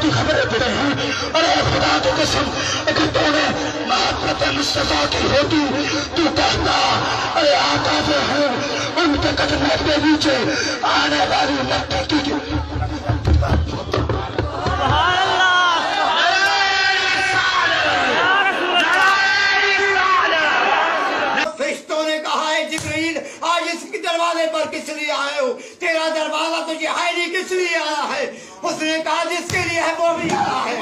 کی خبریں پڑے ہیں. ارے خدا کی قسم اگر تو نے محبت مصطفیٰ کی ہوتی تو کہتا ارے آقا جو ہے ان کے قدموں کے نیچے آنے والی مٹی کی آج اس کے دروازے پر کس لیے آئے ہو؟ تیرا دروازہ تجھے ہے نہیں، کس لیے آیا ہے؟ اس نے کہا جس کے لیے ہے وہ بھی آیا ہے،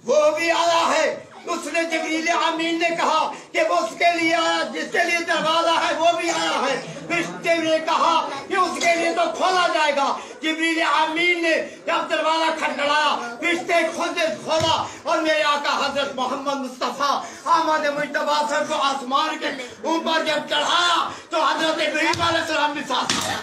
وہ بھی آیا ہے. اس نے جبریل امین نے کہا کہ وہ اس کے لیے آیا جس کے لیے دروازہ ہے وہ بھی آیا ہے. فرشتے نے کہا کہ اس کے لیے تو کھولا جائے گا. جبریل امین نے جب دروازہ کھٹکھڑایا فرشتے خود نے کھولا اور میرے آقا حضرت محمد مصطفیٰ احمد مجتبیٰ سر کو آسمان کے اوپر جب چڑھایا تو حضرت ابراہیم علیہ السلام بھی ساتھ آیا.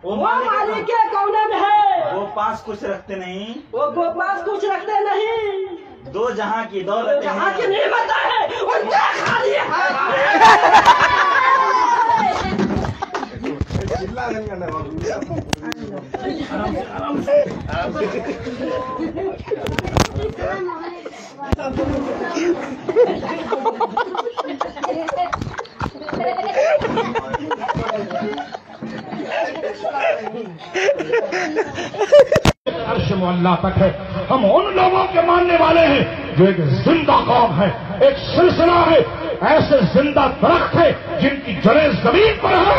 وہ مالک کونن ہے، وہ پاس کچھ رکھتے نہیں، وہ پاس کچھ رکھتے نہیں، دو جہاں کی دولت جہاں کی نعمت ہے ان کا خالی ہے. عرش معلیٰ تک ہے. ہم ان لوگوں کے ماننے والے ہیں جو ایک زندہ قوم ہے، ایک سلسلہ ہے، ایسے زندہ درخت ہے جن کی جڑیں زمین پر ہے